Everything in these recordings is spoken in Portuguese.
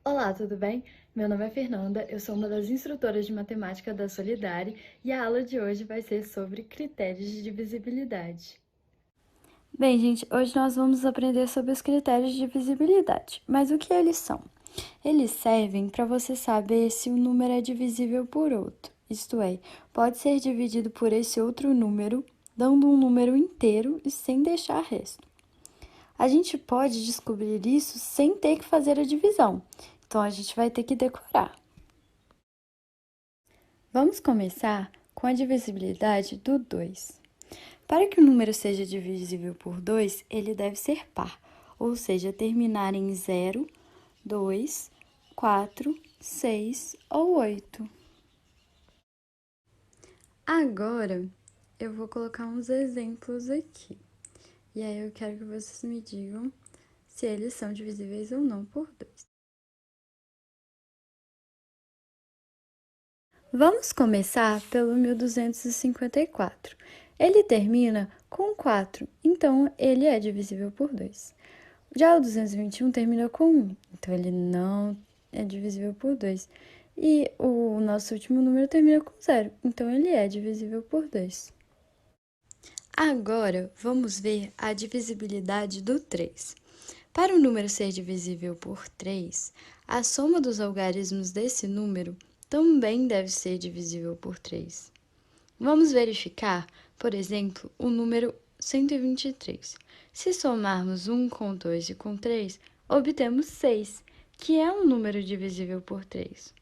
Olá, tudo bem? Meu nome é Fernanda, eu sou uma das instrutoras de matemática da Solidare e a aula de hoje vai ser sobre critérios de divisibilidade. Bem, gente, hoje nós vamos aprender sobre os critérios de divisibilidade. Mas o que eles são? Eles servem para você saber se um número é divisível por outro. Isto é, pode ser dividido por esse outro número, dando um número inteiro e sem deixar resto. A gente pode descobrir isso sem ter que fazer a divisão, então a gente vai ter que decorar. Vamos começar com a divisibilidade do 2. Para que o número seja divisível por 2, ele deve ser par, ou seja, terminar em 0, 2, 4, 6 ou 8. Agora, eu vou colocar uns exemplos aqui. E aí eu quero que vocês me digam se eles são divisíveis ou não por 2. Vamos começar pelo 1254. Ele termina com 4, então ele é divisível por 2. Já o 221 termina com 1, então ele não é divisível por 2. E o nosso último número termina com 0, então ele é divisível por 2. Agora, vamos ver a divisibilidade do 3. Para o número ser divisível por 3, a soma dos algarismos desse número também deve ser divisível por 3. Vamos verificar, por exemplo, o número 123. Se somarmos 1 com 2 e com 3, obtemos 6, que é um número divisível por 3.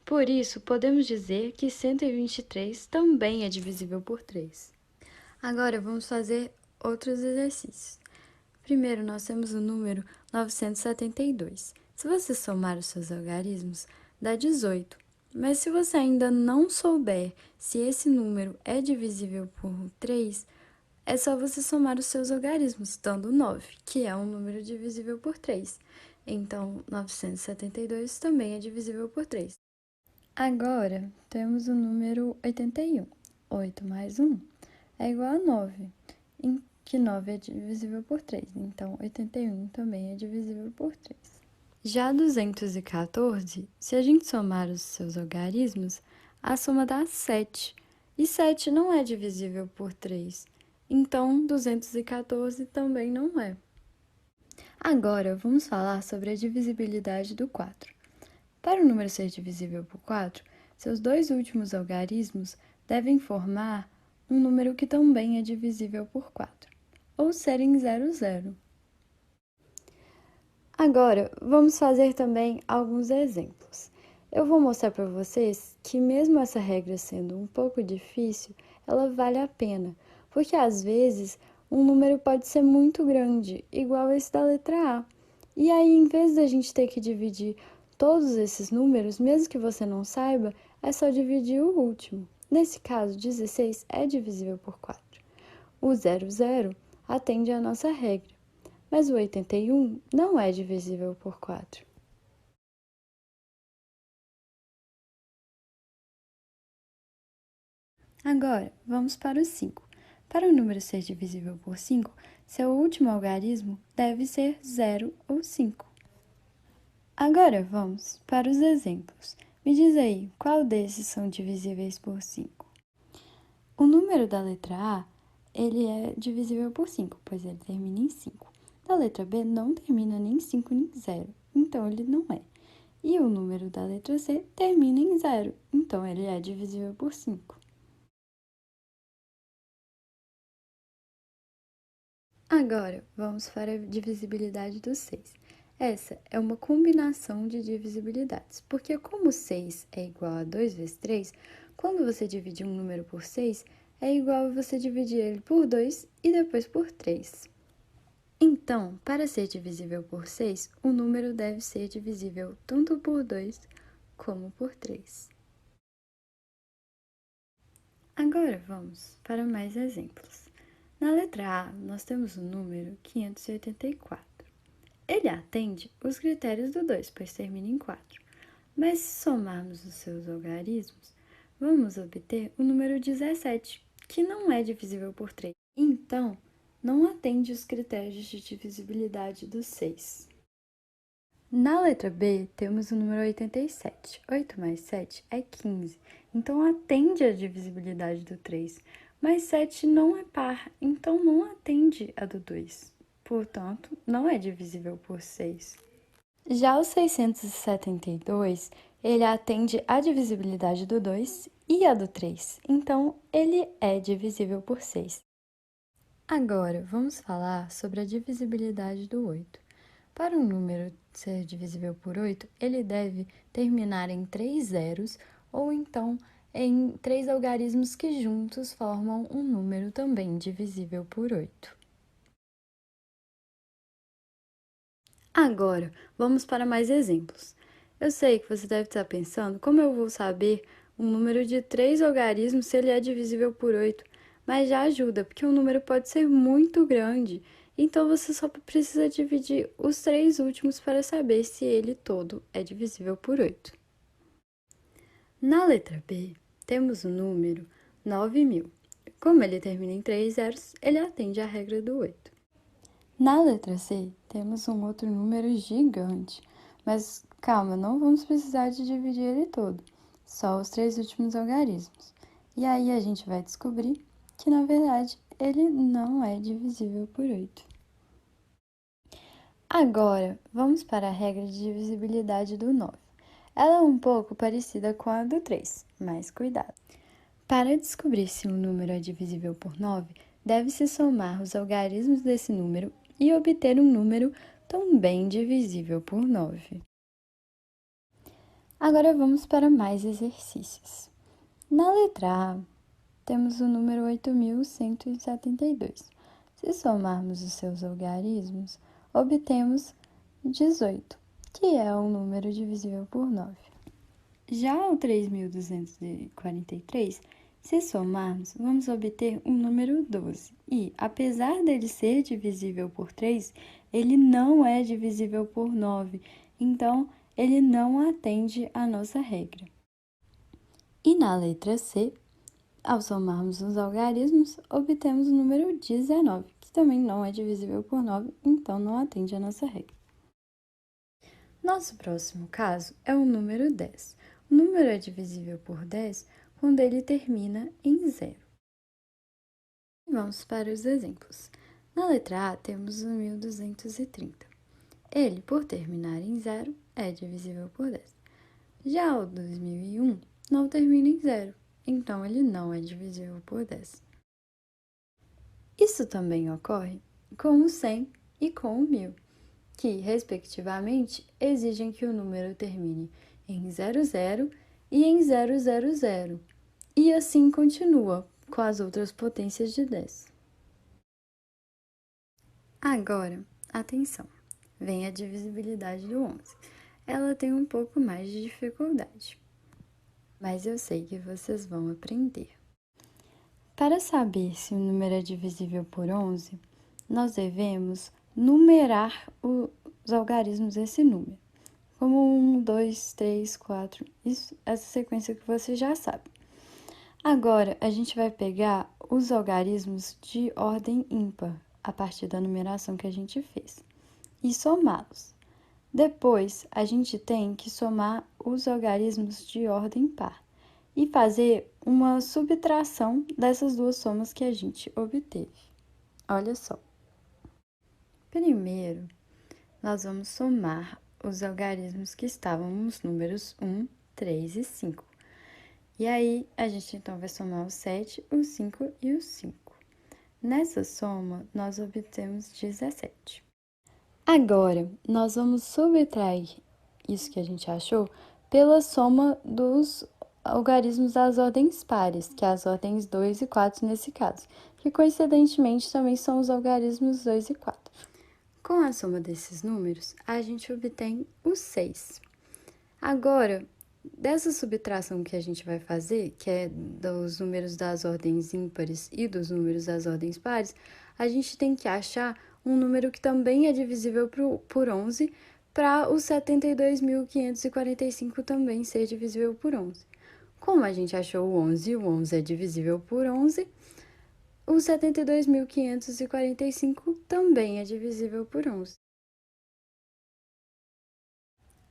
Por isso, podemos dizer que 123 também é divisível por 3. Agora, vamos fazer outros exercícios. Primeiro, nós temos o número 972. Se você somar os seus algarismos, dá 18. Mas se você ainda não souber se esse número é divisível por 3, é só você somar os seus algarismos, dando 9, que é um número divisível por 3. Então, 972 também é divisível por 3. Agora, temos o número 81. 8 mais 1 é igual a 9, em que 9 é divisível por 3. Então, 81 também é divisível por 3. Já 214, se a gente somar os seus algarismos, a soma dá 7. E 7 não é divisível por 3. Então, 214 também não é. Agora, vamos falar sobre a divisibilidade do 4. Para o número ser divisível por 4, seus dois últimos algarismos devem formar um número que também é divisível por 4, ou serem 0, 0. Agora, vamos fazer também alguns exemplos. Eu vou mostrar para vocês que mesmo essa regra sendo um pouco difícil, ela vale a pena, porque às vezes um número pode ser muito grande, igual esse da letra A. E aí, em vez da gente ter que dividir todos esses números, mesmo que você não saiba, é só dividir o último. Nesse caso, 16 é divisível por 4. O 00 atende à nossa regra, mas o 81 não é divisível por 4. Agora, vamos para o 5. Para o número ser divisível por 5, seu último algarismo deve ser 0 ou 5. Agora vamos para os exemplos. Me diz aí, qual desses são divisíveis por 5? O número da letra A, ele é divisível por 5, pois ele termina em 5. Da letra B não termina nem em 5 nem em 0, então ele não é. E o número da letra C termina em 0, então ele é divisível por 5. Agora, vamos para a divisibilidade do 6. Essa é uma combinação de divisibilidades, porque como 6 é igual a 2 vezes 3, quando você divide um número por 6, é igual a você dividir ele por 2 e depois por 3. Então, para ser divisível por 6, o número deve ser divisível tanto por 2 como por 3. Agora vamos para mais exemplos. Na letra A, nós temos o número 584. Ele atende os critérios do 2, pois termina em 4. Mas se somarmos os seus algarismos, vamos obter o número 17, que não é divisível por 3. Então, não atende os critérios de divisibilidade do 6. Na letra B, temos o número 87. 8 mais 7 é 15, então atende à divisibilidade do 3. Mas 7 não é par, então não atende a do 2. Portanto, não é divisível por 6. Já o 672, ele atende à divisibilidade do 2 e a do 3, então ele é divisível por 6. Agora, vamos falar sobre a divisibilidade do 8. Para um número ser divisível por 8, ele deve terminar em 3 zeros ou então em 3 algarismos que juntos formam um número também divisível por 8. Agora, vamos para mais exemplos. Eu sei que você deve estar pensando como eu vou saber um número de 3 algarismos se ele é divisível por 8, mas já ajuda, porque um número pode ser muito grande, então você só precisa dividir os 3 últimos para saber se ele todo é divisível por 8. Na letra B, temos o número 9.000. Como ele termina em 3 zeros, ele atende à regra do 8. Na letra C, temos um outro número gigante, mas calma, não vamos precisar de dividir ele todo, só os 3 últimos algarismos. E aí a gente vai descobrir que, na verdade, ele não é divisível por 8. Agora, vamos para a regra de divisibilidade do 9. Ela é um pouco parecida com a do 3, mas cuidado. Para descobrir se um número é divisível por 9, deve-se somar os algarismos desse número e obter um número também divisível por 9. Agora vamos para mais exercícios. Na letra A, temos o número 8.172. Se somarmos os seus algarismos, obtemos 18, que é um número divisível por 9. Já o 3.243, se somarmos, vamos obter um número 12. E, apesar dele ser divisível por 3, ele não é divisível por 9. Então, ele não atende à nossa regra. E na letra C, ao somarmos os algarismos, obtemos o número 19, que também não é divisível por 9, então não atende à nossa regra. Nosso próximo caso é o número 10. O número é divisível por 10 quando ele termina em 0. Vamos para os exemplos. Na letra A, temos o 1230. Ele, por terminar em 0, é divisível por 10. Já o 2001 não termina em 0, então ele não é divisível por 10. Isso também ocorre com o 100 e com o 1000, que, respectivamente, exigem que o número termine em 00 e em 000, e assim continua com as outras potências de 10. Agora, atenção, vem a divisibilidade do 11. Ela tem um pouco mais de dificuldade, mas eu sei que vocês vão aprender. Para saber se o número é divisível por 11, nós devemos numerar os algarismos desse número, como 1, 2, 3, 4, essa sequência que você já sabe. Agora, a gente vai pegar os algarismos de ordem ímpar, a partir da numeração que a gente fez, e somá-los. Depois, a gente tem que somar os algarismos de ordem par e fazer uma subtração dessas duas somas que a gente obteve. Olha só. Primeiro, nós vamos somar os algarismos que estavam nos números 1, 3 e 5. E aí, a gente então vai somar o 7, o 5 e o 5. Nessa soma, nós obtemos 17. Agora, nós vamos subtrair isso que a gente achou pela soma dos algarismos das ordens pares, que é as ordens 2 e 4 nesse caso, que coincidentemente também são os algarismos 2 e 4. Com a soma desses números, a gente obtém o 6. Agora, dessa subtração que a gente vai fazer, que é dos números das ordens ímpares e dos números das ordens pares, a gente tem que achar um número que também é divisível por 11, para o 72.545 também ser divisível por 11. Como a gente achou o 11 e o 11 é divisível por 11, o 72.545 também é divisível por 11.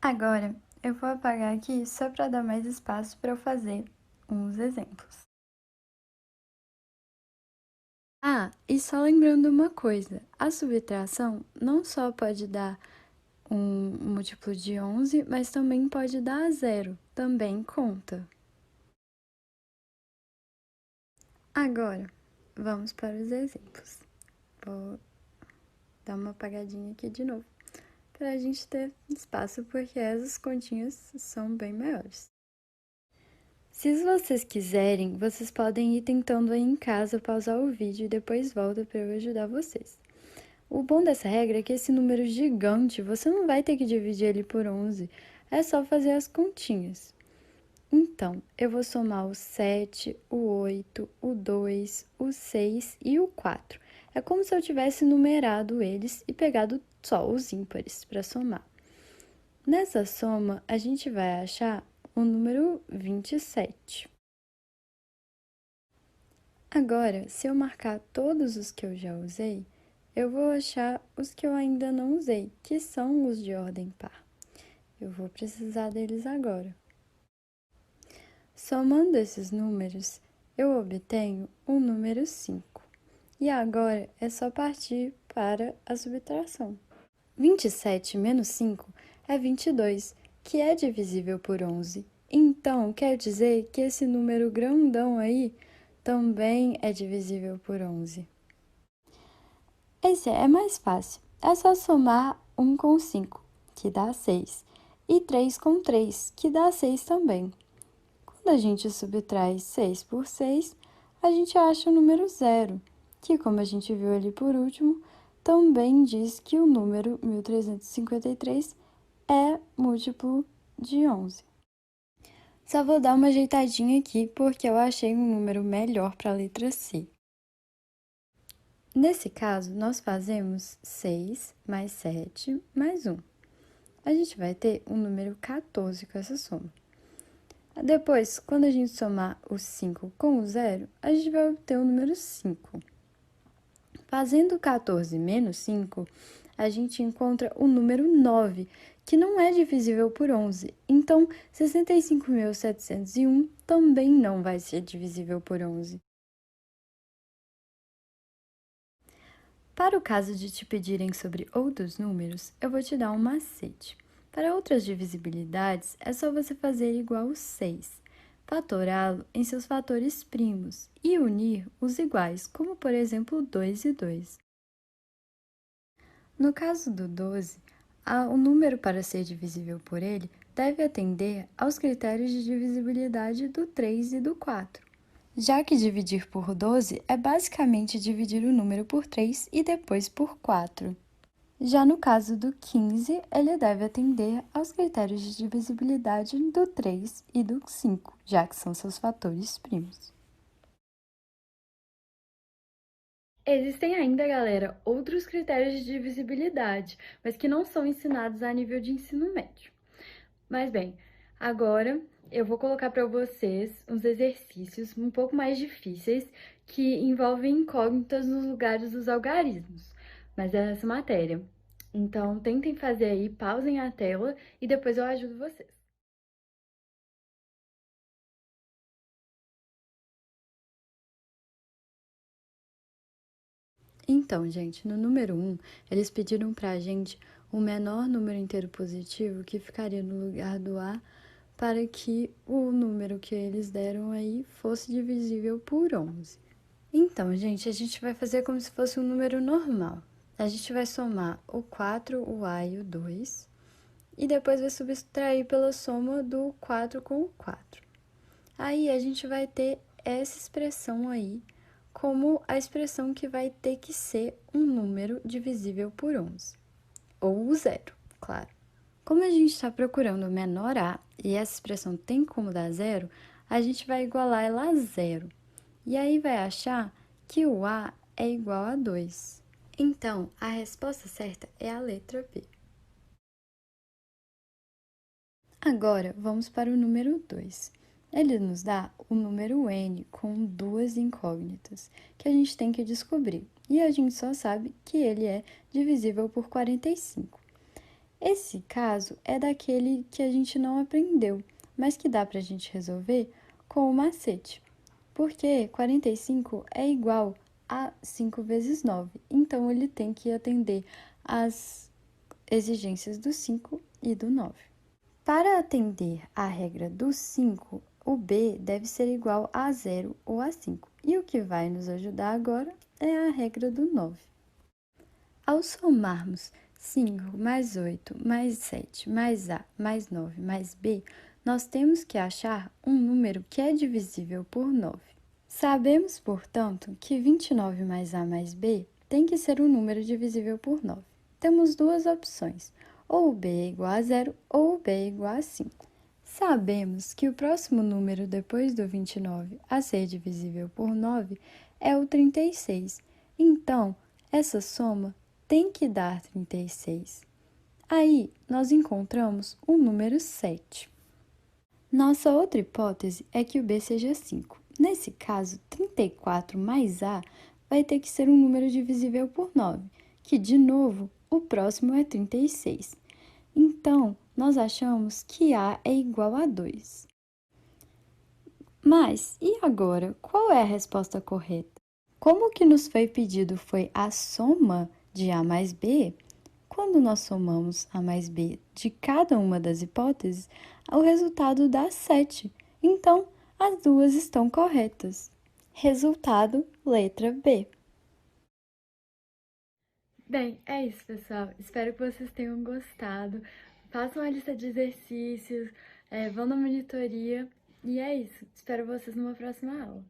Agora, eu vou apagar aqui só para dar mais espaço para eu fazer uns exemplos. Ah, e só lembrando uma coisa, a subtração não só pode dar um múltiplo de 11, mas também pode dar zero, também conta. Agora, vamos para os exemplos. Vou dar uma apagadinha aqui de novo, para a gente ter espaço, porque essas continhas são bem maiores. Se vocês quiserem, vocês podem ir tentando aí em casa, pausar o vídeo e depois volta para eu ajudar vocês. O bom dessa regra é que esse número gigante, você não vai ter que dividir ele por 11, é só fazer as continhas. Então, eu vou somar o 7, o 8, o 2, o 6 e o 4. É como se eu tivesse numerado eles e pegado só os ímpares para somar. Nessa soma, a gente vai achar o número 27. Agora, se eu marcar todos os que eu já usei, eu vou achar os que eu ainda não usei, que são os de ordem par. Eu vou precisar deles agora. Somando esses números, eu obtenho o número 5. E agora é só partir para a subtração. 27 menos 5 é 22, que é divisível por 11. Então, quer dizer que esse número grandão aí também é divisível por 11. Esse é mais fácil. É só somar 1 com 5, que dá 6, e 3 com 3, que dá 6 também. Quando a gente subtrai 6 por 6, a gente acha o número 0, que, como a gente viu ali por último, também diz que o número 1353 é múltiplo de 11. Só vou dar uma ajeitadinha aqui, porque eu achei um número melhor para a letra C. Nesse caso, nós fazemos 6 mais 7 mais 1. A gente vai ter o número 14 com essa soma. Depois, quando a gente somar o 5 com o 0, a gente vai obter o número 5. Fazendo 14 menos 5, a gente encontra o número 9, que não é divisível por 11. Então, 65.701 também não vai ser divisível por 11. Para o caso de te pedirem sobre outros números, eu vou te dar um macete. Para outras divisibilidades, é só você fazer igual o 6, fatorá-lo em seus fatores primos e unir os iguais, como por exemplo 2 e 2. No caso do 12, o número para ser divisível por ele deve atender aos critérios de divisibilidade do 3 e do 4. Já que dividir por 12 é basicamente dividir o número por 3 e depois por 4. Já no caso do 15, ele deve atender aos critérios de divisibilidade do 3 e do 5, já que são seus fatores primos. Existem ainda, galera, outros critérios de divisibilidade, mas que não são ensinados a nível de ensino médio. Mas bem, agora eu vou colocar para vocês uns exercícios um pouco mais difíceis que envolvem incógnitas nos lugares dos algarismos, mas é essa matéria. Então, tentem fazer aí, pausem a tela e depois eu ajudo vocês. Então, gente, no número 1, eles pediram para a gente o menor número inteiro positivo que ficaria no lugar do A para que o número que eles deram aí fosse divisível por 11. Então, gente, a gente vai fazer como se fosse um número normal. A gente vai somar o 4, o A e o 2, e depois vai subtrair pela soma do 4 com o 4. Aí a gente vai ter essa expressão aí como a expressão que vai ter que ser um número divisível por 11. Ou o zero, claro. Como a gente está procurando o menor a e essa expressão tem como dar zero, a gente vai igualar ela a zero. E aí vai achar que o a é igual a 2. Então, a resposta certa é a letra B. Agora, vamos para o número 2. Ele nos dá o número n com duas incógnitas, que a gente tem que descobrir. E a gente só sabe que ele é divisível por 45. Esse caso é daquele que a gente não aprendeu, mas que dá para a gente resolver com o macete. Porque 45 é igual a 5 vezes 9, então ele tem que atender às exigências do 5 e do 9. Para atender à regra do 5, o b deve ser igual a 0 ou a 5. E o que vai nos ajudar agora é a regra do 9. Ao somarmos 5 mais 8 mais 7 mais a mais 9 mais b, nós temos que achar um número que é divisível por 9. Sabemos, portanto, que 29 mais a mais b tem que ser um número divisível por 9. Temos duas opções, ou o b é igual a 0 ou o b é igual a 5. Sabemos que o próximo número depois do 29 a ser divisível por 9 é o 36. Então, essa soma tem que dar 36. Aí, nós encontramos o número 7. Nossa outra hipótese é que o b seja 5. Nesse caso, 34 mais a vai ter que ser um número divisível por 9, que, de novo, o próximo é 36. Então, nós achamos que a é igual a 2. Mas, e agora, qual é a resposta correta? Como o que nos foi pedido foi a soma de a mais b, quando nós somamos a mais b de cada uma das hipóteses, o resultado dá 7. Então, as duas estão corretas. Resultado, letra B. Bem, é isso, pessoal. Espero que vocês tenham gostado. Façam a lista de exercícios, vão na monitoria. E é isso. Espero vocês numa próxima aula.